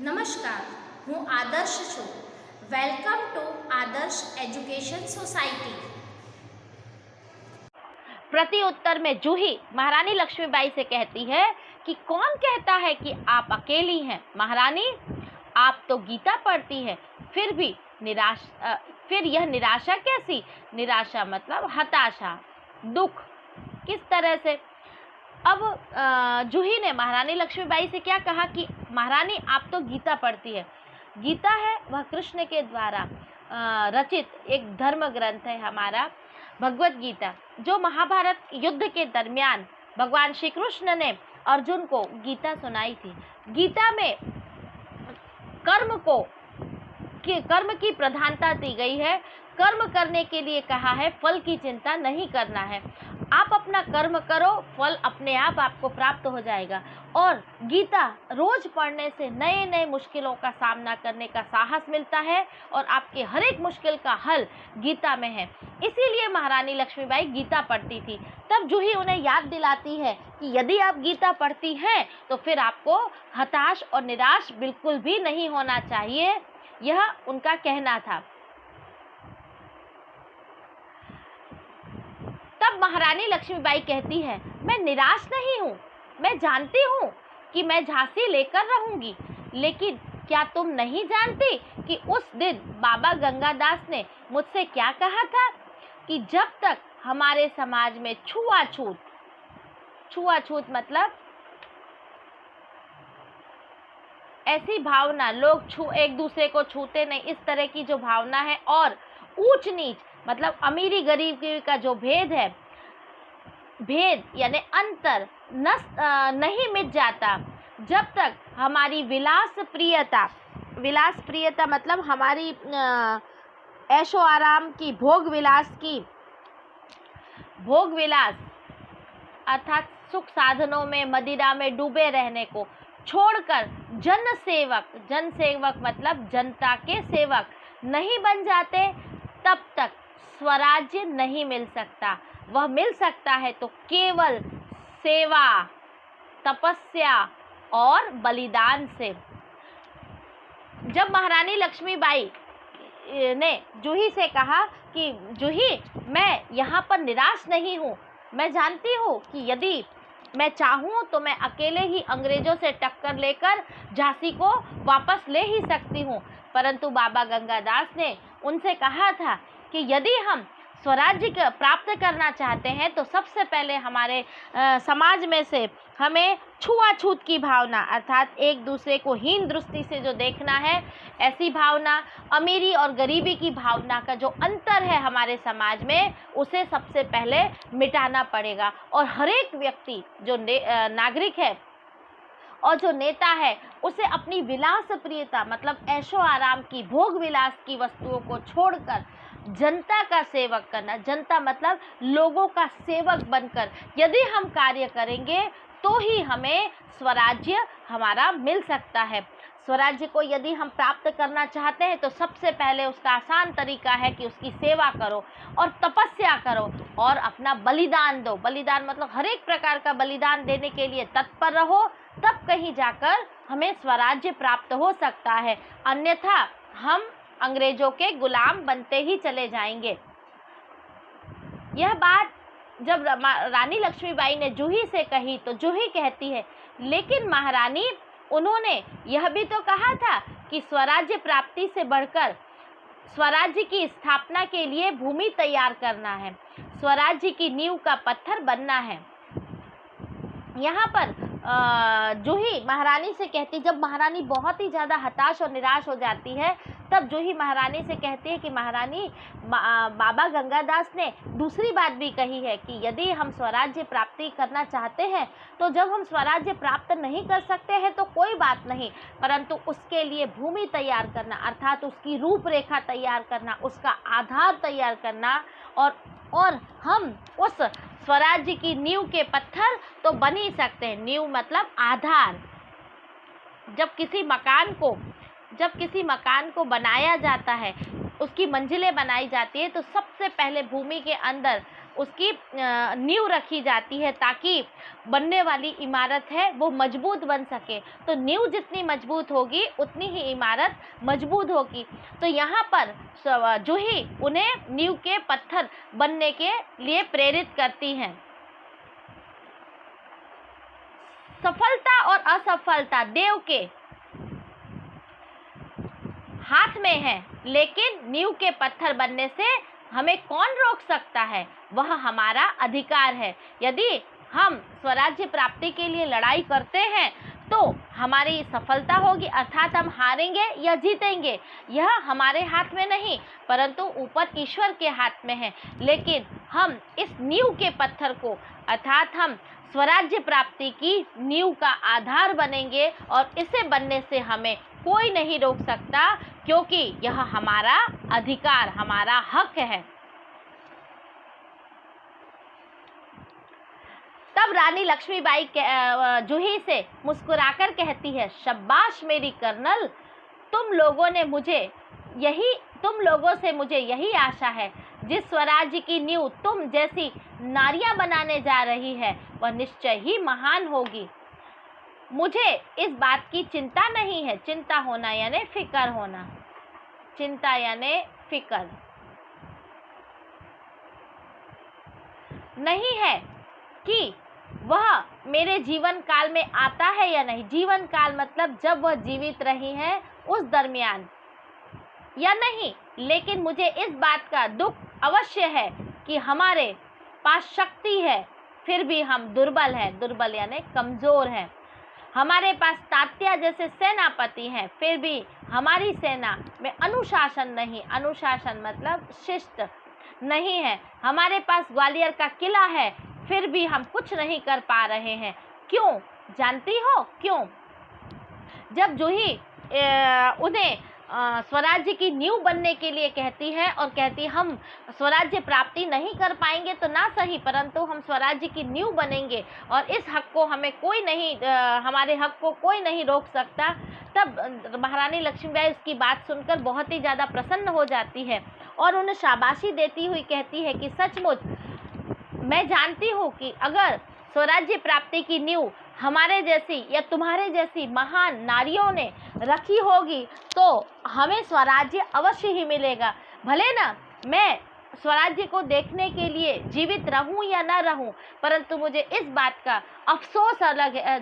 નમસ્કાર, હું આદર્શ છું. Welcome to Adarsh education society. प्रति उत्तर में जूही महारानी लक्ष्मीबाई से कहती है कि कौन कहता है कि आप अकेली हैं महारानी, आप तो गीता पढ़ती हैं, फिर भी फिर यह निराशा कैसी? निराशा मतलब हताशा, दुख. किस तरह से? अब जूही ने महारानी लक्ष्मीबाई से क्या कहा कि महारानी आप तो गीता पढ़ती है. गीता है वह कृष्ण के द्वारा रचित एक धर्म ग्रंथ है हमारा भगवत गीता, जो महाभारत युद्ध के दरमियान भगवान श्री कृष्ण ने अर्जुन को गीता सुनाई थी. गीता में कर्म की प्रधानता दी गई है. कर्म करने के लिए कहा है, फल की चिंता नहीं करना है. आप अपना कर्म करो, फल अपने आप आपको प्राप्त हो जाएगा. और गीता रोज पढ़ने से नए नए मुश्किलों का सामना करने का साहस मिलता है और आपके हर एक मुश्किल का हल गीता में है. इसीलिए महारानी लक्ष्मीबाई गीता पढ़ती थी. तब जूही उन्हें याद दिलाती है कि यदि आप गीता पढ़ती हैं तो फिर आपको हताश और निराश बिल्कुल भी नहीं होना चाहिए. यह उनका कहना था. तब महारानी लक्ष्मीबाई कहती है, मैं निराश नहीं हूँ, मैं जानती हूँ कि मैं झांसी लेकर रहूंगी, लेकिन क्या तुम नहीं जानती कि उस दिन बाबा गंगादास ने मुझसे क्या कहा था कि जब तक हमारे समाज में छुआछूत मतलब ऐसी भावना, लोग एक दूसरे को छूते नहीं, इस तरह की जो भावना है, और ऊंच नीच मतलब अमीरी गरीबी का जो भेद है, भेद यानी अंतर नहीं मिट जाता, जब तक हमारी विलास प्रियता मतलब हमारी ऐशो आराम की भोग विलास अर्थात सुख साधनों में, मदिरा में डूबे रहने को छोड़कर जनसेवक मतलब जनता के सेवक नहीं बन जाते, तब तक स्वराज्य नहीं मिल सकता. वह मिल सकता है तो केवल सेवा, तपस्या और बलिदान से. जब महारानी लक्ष्मीबाई ने जूही से कहा कि जूही, मैं यहाँ पर निराश नहीं हूँ, मैं जानती हूँ कि यदि मैं चाहूँ तो मैं अकेले ही अंग्रेजों से टक्कर लेकर झांसी को वापस ले ही सकती हूँ, परंतु बाबा गंगादास ने उनसे कहा था कि यदि हम स्वराज्य प्राप्त करना चाहते हैं तो सबसे पहले हमारे समाज में से हमें छुआछूत की भावना अर्थात एक दूसरे को हीन दृष्टि से जो देखना है, ऐसी भावना, अमीरी और गरीबी की भावना का जो अंतर है हमारे समाज में, उसे सबसे पहले मिटाना पड़ेगा. और हर एक व्यक्ति जो नागरिक है और जो नेता है, उसे अपनी विलास प्रियता मतलब ऐशो आराम की, भोग विलास की वस्तुओं को छोड़कर जनता का सेवक करना, जनता मतलब लोगों का सेवक बनकर यदि हम कार्य करेंगे तो ही हमें स्वराज्य हमारा मिल सकता है. स्वराज्य को यदि हम प्राप्त करना चाहते हैं तो सबसे पहले उसका आसान तरीका है कि उसकी सेवा करो और तपस्या करो और अपना बलिदान दो. बलिदान मतलब हर एक प्रकार का बलिदान देने के लिए तत्पर रहो, तब कहीं जाकर हमें स्वराज्य प्राप्त हो सकता है, अन्यथा हम अंग्रेजों के गुलाम बनते ही चले जाएंगे. यह बात जब रानी लक्ष्मीबाई ने जूही से कही तो जूही कहती है, लेकिन महारानी, उन्होंने यह भी तो कहा था कि स्वराज्य प्राप्ति से बढ़कर स्वराज्य की स्थापना के लिए भूमि तैयार करना है, स्वराज्य की नींव का पत्थर बनना है. यहाँ पर जूही महारानी से कहती, जब महारानी बहुत ही ज़्यादा हताश और निराश हो जाती है, तब जूही महारानी से कहती है कि महारानी, बाबा गंगादास ने दूसरी बात भी कही है कि यदि हम स्वराज्य प्राप्ति करना चाहते हैं तो जब हम स्वराज्य प्राप्त नहीं कर सकते हैं तो कोई बात नहीं, परंतु उसके लिए भूमि तैयार करना अर्थात उसकी रूपरेखा तैयार करना, उसका आधार तैयार करना, और हम उस स्वराज्य की नींव के पत्थर तो बन ही सकते हैं. नींव मतलब आधार. जब किसी मकान को बनाया जाता है, उसकी मंजिलें बनाई जाती है, तो सबसे पहले भूमि के अंदर उसकी नींव रखी जाती है ताकि बनने वाली इमारत है वो मजबूत बन सके। तो नींव जितनी मजबूत होगी उतनी ही इमारत मजबूत होगी। तो यहाँ पर जूही उन्हें नींव के पत्थर बनने के लिए प्रेरित करती हैं। सफलता और असफलता देव के हाथ में है, लेकिन नींव के पत्थर बनने से हमें कौन रोक सकता है? वह हमारा अधिकार है। यदि हम स्वराज्य प्राप्ति के लिए लड़ाई करते हैं तो हमारी सफलता होगी, अर्थात हम हारेंगे या जीतेंगे यह हमारे हाथ में नहीं, परंतु ऊपर ईश्वर के हाथ में है। लेकिन हम इस नींव के पत्थर को, अर्थात हम स्वराज्य प्राप्ति की नींव का आधार बनेंगे और इसे बनने से हमें कोई नहीं रोक सकता, क्योंकि यह हमारा अधिकार, हमारा हक है। तब रानी लक्ष्मीबाई जूही से मुस्कुराकर कहती है, शाबाश मेरी कर्नल, तुम लोगों से मुझे यही आशा है। जिस स्वराज्य की नींव तुम जैसी नारियां बनाने जा रही है वह निश्चय ही महान होगी। मुझे इस बात की चिंता नहीं है। चिंता होना यानी फिक्र होना, चिंता यानी फिक्र नहीं है कि वह मेरे जीवन काल में आता है या नहीं। जीवन काल मतलब जब वह जीवित रही हैं उस दरमियान या नहीं, लेकिन मुझे इस बात का दुख अवश्य है कि हमारे पास शक्ति है फिर भी हम दुर्बल हैं। दुर्बल यानी कमज़ोर हैं। हमारे पास तात्या जैसे सेनापति हैं फिर भी हमारी सेना में अनुशासन नहीं, अनुशासन मतलब शिस्त नहीं है। हमारे पास ग्वालियर का किला है फिर भी हम कुछ नहीं कर पा रहे हैं। क्यों जानती हो क्यों? जब जूही उन्हें स्वराज्य की नींव बनने के लिए कहती है और कहती हम स्वराज्य प्राप्ति नहीं कर पाएंगे तो ना सही, परंतु हम स्वराज्य की नींव बनेंगे और इस हक को हमें कोई नहीं, हमारे हक को कोई नहीं रोक सकता, तब महारानी लक्ष्मीबाई उसकी बात सुनकर बहुत ही ज़्यादा प्रसन्न हो जाती है और उन्हें शाबाशी देती हुई कहती है कि सचमुच मैं जानती हूँ कि अगर स्वराज्य प्राप्ति की नींव हमारे जैसी या तुम्हारे जैसी महान नारियों ने रखी होगी तो हमें स्वराज्य अवश्य ही मिलेगा। भले ना मैं स्वराज्य को देखने के लिए जीवित रहूं या ना रहूं, परंतु मुझे इस बात का अफसोस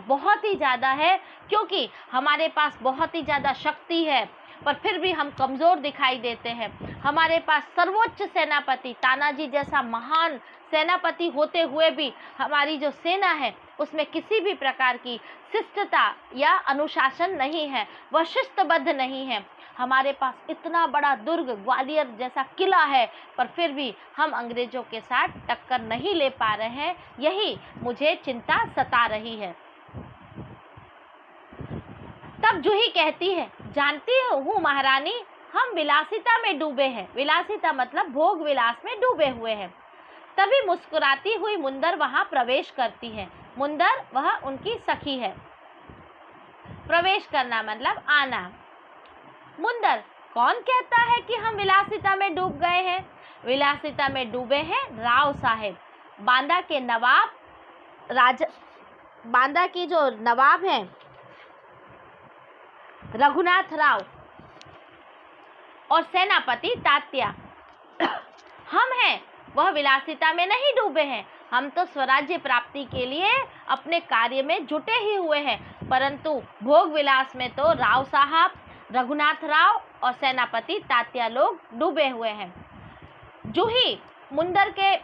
बहुत ही ज़्यादा है, क्योंकि हमारे पास बहुत ही ज़्यादा शक्ति है पर फिर भी हम कमज़ोर दिखाई देते हैं। हमारे पास सर्वोच्च सेनापति तानाजी जैसा महान सेनापति होते हुए भी हमारी जो सेना है उसमें किसी भी प्रकार की शिष्टता या अनुशासन नहीं है, वह शिस्तबद्ध नहीं है। हमारे पास इतना बड़ा दुर्ग ग्वालियर जैसा किला है पर फिर भी हम अंग्रेजों के साथ टक्कर नहीं ले पा रहे हैं, यही मुझे चिंता सता रही है। तब जूही कहती है, जानती हूँ महारानी, हम विलासिता में डूबे हैं। विलासिता मतलब भोग विलास में डूबे हुए हैं। तभी मुस्कुराती हुई मुंदर वहां प्रवेश करती है। मुंदर वह उनकी सखी है। प्रवेश करना मतलब आना। मुंदर, कौन कहता है कि हम विलासिता में डूब गए हैं? विलासिता में डूबे हैं राव साहेब, बांदा के नवाब, बांदा की जो नवाब हैं रघुनाथ राव और सेनापति तात्या। हम हैं वह विलासिता में नहीं डूबे हैं, हम तो स्वराज्य प्राप्ति के लिए अपने कार्य में जुटे ही हुए हैं, परंतु भोग विलास में तो राव साहब, रघुनाथ राव और सेनापति तात्या लोग डूबे हुए हैं। जूही मुंदर के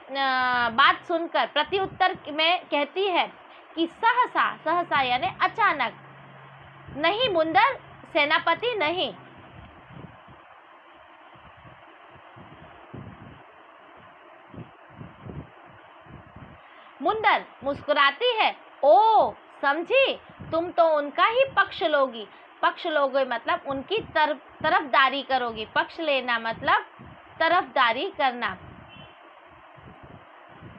बात सुनकर प्रत्युत्तर में कहती है कि सहसा, सहसा यानी अचानक, नहीं मुंदर, सेनापति नहीं। मुंदर मुस्कुराती है, ओ समझी, तुम तो उनका ही पक्ष लोगी। पक्ष लोगे मतलब उनकी तरफदारी करोगी। पक्ष लेना मतलब तरफदारी करना।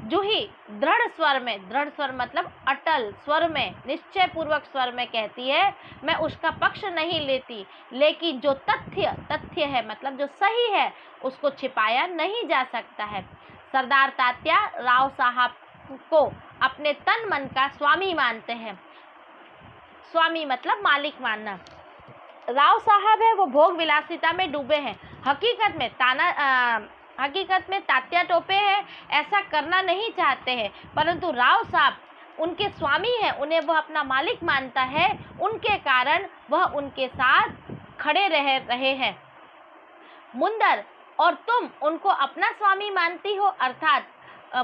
जूही दृढ़ स्वर में, दृढ़ स्वर मतलब अटल स्वर में, निश्चय पूर्वक स्वर में कहती है, मैं उसका पक्ष नहीं लेती, लेकिन जो तथ्य है मतलब जो सही है उसको छिपाया नहीं जा सकता है। सरदार तात्या राव साहब को अपने तन मन का स्वामी मानते हैं। स्वामी मतलब मालिक मानना। राव साहब है वो भोग विलासिता में डूबे हैं। हकीकत में तात्या टोपे है ऐसा करना नहीं चाहते हैं, परंतु राव साहब उनके स्वामी हैं, उन्हें वह अपना मालिक मानता है, उनके कारण वह उनके साथ खड़े रहे हैं। मुंदर और तुम उनको अपना स्वामी मानती हो, अर्थात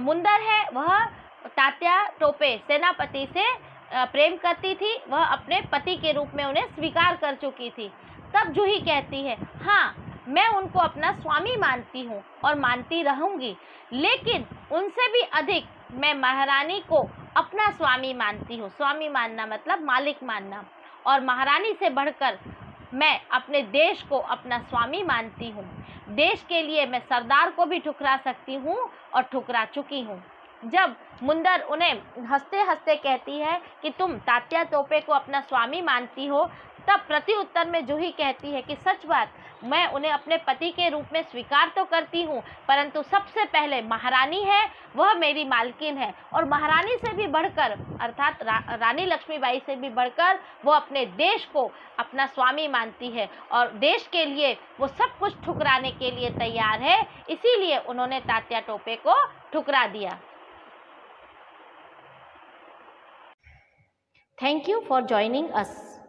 मुंदर है वह तात्या टोपे सेनापति से प्रेम करती थी, वह अपने पति के रूप में उन्हें स्वीकार कर चुकी थी। तब जूही कहती है, हाँ मैं उनको अपना स्वामी मानती हूँ और मानती रहूँगी, लेकिन उनसे भी अधिक मैं महारानी को अपना स्वामी मानती हूँ। स्वामी मानना मतलब मालिक मानना। और महारानी से बढ़कर मैं अपने देश को अपना स्वामी मानती हूँ। देश के लिए मैं सरदार को भी ठुकरा सकती हूँ और ठुकरा चुकी हूँ। जब मुंदर उन्हें हंसते हंसते कहती है कि तुम तात्या टोपे को अपना स्वामी मानती हो, तब प्रति उत्तर में जूही कहती है कि सच बात, मैं उन्हें अपने पति के रूप में स्वीकार तो करती हूँ, परंतु सबसे पहले महारानी है, वह मेरी मालकिन है, और महारानी से भी बढ़कर अर्थात रानी लक्ष्मीबाई से भी बढ़कर वो अपने देश को अपना स्वामी मानती है और देश के लिए वो सब कुछ ठुकराने के लिए तैयार है। इसीलिए उन्होंने तात्या टोपे को ठुकरा दिया। Thank you for joining us.